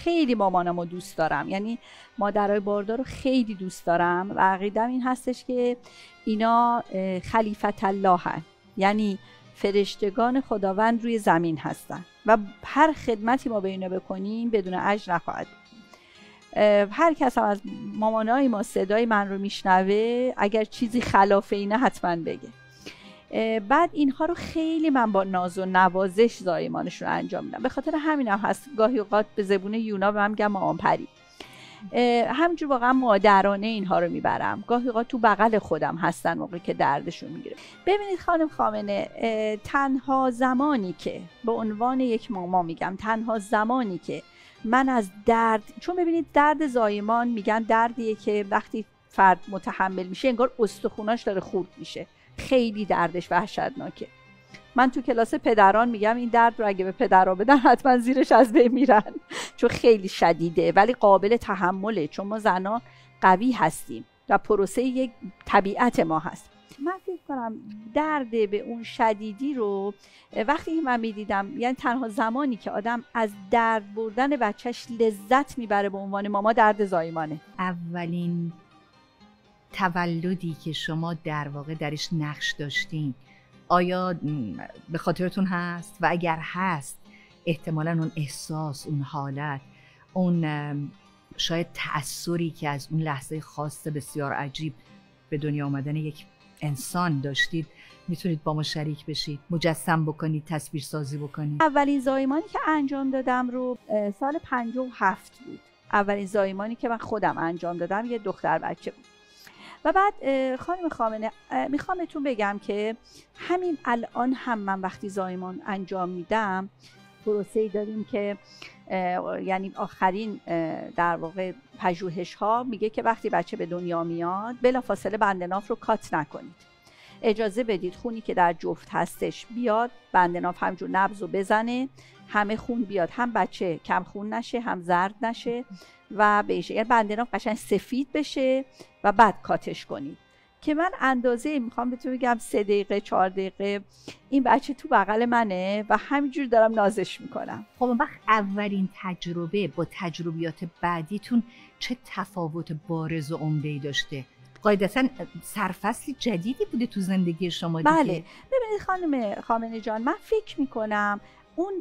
خیلی مامانمو دوست دارم، یعنی مادرای باردار رو خیلی دوست دارم و عقیدم این هستش که اینا خلیفت الله هن، یعنی فرشتگان خداوند روی زمین هستن و هر خدمتی ما به اینا بکنیم بدون اجر نخواهد. هر کس هم از مامانای ما صدای من رو میشنوه اگر چیزی خلاف اینه حتما بگه. بعد اینها رو خیلی من با ناز و نوازش زایمانشون رو انجام میدم. به خاطر همینم هست گاهی اوقات به زبون یونا به من میگم مامان پری. همینجور واقعا مادرانه اینها رو میبرم. گاهی اوقات تو بغل خودم هستن موقعی که دردشون میگیره. ببینید خانم خامنه، تنها زمانی که به عنوان یک ماما میگم، تنها زمانی که من از درد، چون ببینید درد زایمان میگن دردیه که وقتی فرد متحمل میشه انگار استخوناش داره خورد میشه، خیلی دردش وحشتناکه. من تو کلاس پدران میگم این درد رو اگه به پدرها بدن حتما زیرش از بین میرن، چون خیلی شدیده ولی قابل تحمله، چون ما زنان قوی هستیم و پروسه یک طبیعت ما هست. من فکر کنم درد به اون شدیدی رو وقتی من میدیدم، یعنی تنها زمانی که آدم از درد بردن بچهش لذت میبره به عنوان ماما درد زایمانه. اولین تولدی که شما در واقع درش نقش داشتین آیا به خاطرتون هست؟ و اگر هست احتمالاً اون احساس، اون حالت، اون شاید تأثری که از اون لحظه خاص بسیار عجیب به دنیا آمدن یک انسان داشتید میتونید با ما شریک بشید، مجسم بکنید، تصویر سازی بکنید؟ اولین زایمانی که انجام دادم رو سال 57 بود. اولین زایمانی که من خودم انجام دادم یه دختر بچه بود. و بعد خانم خامنه میخوام بهتون بگم که همین الان هم من وقتی زایمان انجام میدم پروسه‌ای داریم که یعنی آخرین در واقع پژوهش ها میگه که وقتی بچه به دنیا میاد بلافاصله بند ناف رو کات نکنید، اجازه بدید خونی که در جفت هستش بیاد، بند ناف همجور نبض رو بزنه، همه خون بیاد، هم بچه کم خون نشه هم زرد نشه و بشه، یعنی بند ناف قشنگ سفید بشه و بعد کاتش کنید. که من اندازه میخوام بهتون بگم 3 دقیقه 4 دقیقه این بچه تو بغل منه و همینجور دارم نازش میکنم. خب اون وقت اولین تجربه با تجربیات بعدیتون چه تفاوت بارز و عمده‌ای داشته؟ قاعدتاً سرفصل جدیدی بوده تو زندگی شما دیگه. بله. ببینید خانم خامنه جان، من فکر میکنم اون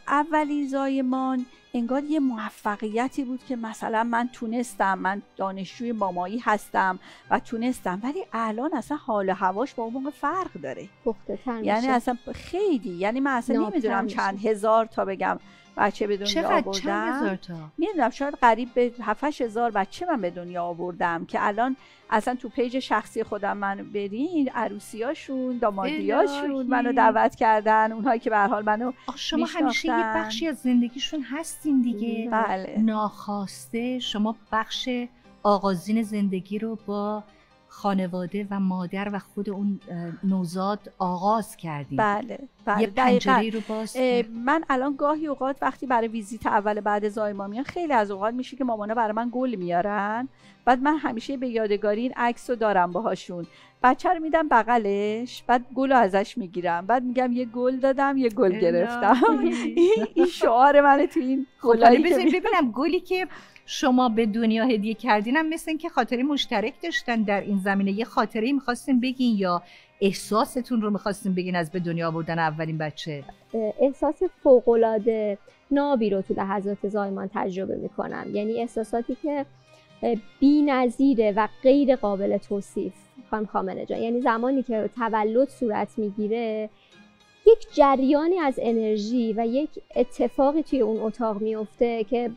اولین زایمان انگار یه موفقیتی بود که مثلا من تونستم، من دانشجوی مامایی هستم و تونستم، ولی الان اصلا حال و هواش با اون موقع فرق داره، پخته تر میشه، یعنی اصلا خیلی، یعنی من اصلا نمیدونم چند هزار تا بگم بچه به دنیا آوردم. چند هزار تا؟ میدونم شاید قریب به 7-8 هزار بچه من به دنیا آوردم که الان اصلا تو پیج شخصی خودم من برین عروسیاشون، دامادیاشون منو دعوت کردن، اونهایی که به هر حال منو شما همیشه یه بخشی از زندگیشون هستین دیگه. بله. ناخواسته شما بخش آغازین زندگی رو با خانواده و مادر و خود اون نوزاد آغاز کردیم. بله یه پنجره رو باز. من الان گاهی اوقات وقتی برای ویزیت اول بعد زایمان میان، خیلی از اوقات میشه که مامانا برای من گل میارن، بعد من همیشه به یادگاری این عکس رو دارم باهاشون، بچه رو میدم بغلش، بعد گل رو ازش میگیرم، بعد میگم یه گل دادم یه گل گرفتم. این شعار منه تو این گلایی که ببینم گلی که شما به دنیا هدیه کردین هم مثل این که خاطره مشترک داشتن در این زمینه، یه خاطره میخواستین بگین یا احساستون رو میخواستین بگین از به دنیا آوردن اولین بچه؟ احساس فوق‌العاده نابی رو تو لحظات زایمان تجربه میکنم، یعنی احساساتی که بی‌نظیره و غیر قابل توصیف خانم خامنه جان. یعنی زمانی که تولد صورت میگیره یک جریانی از انرژی و یک اتفاقی توی اون اتاق میفته که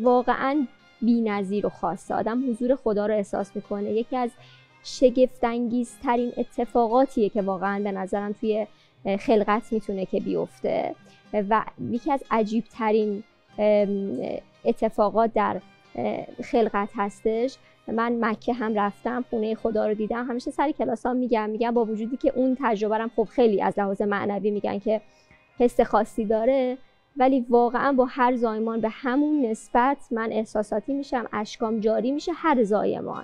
واقعاً بی‌نظیر و خاصه، آدم حضور خدا رو احساس میکنه. یکی از شگفت‌انگیزترین اتفاقاتیه که واقعاً به نظرم توی خلقت میتونه که بیفته و یکی از عجیبترین اتفاقات در خلقت هستش. من مکه هم رفتم، خونه خدا رو دیدم، همیشه سر کلاسام میگم با وجودی که اون تجربه رم خب خیلی از لحاظ معنوی میگن که حس خاصی داره، ولی واقعا با هر زایمان به همون نسبت من احساساتی میشم، اشکام جاری میشه هر زایمان.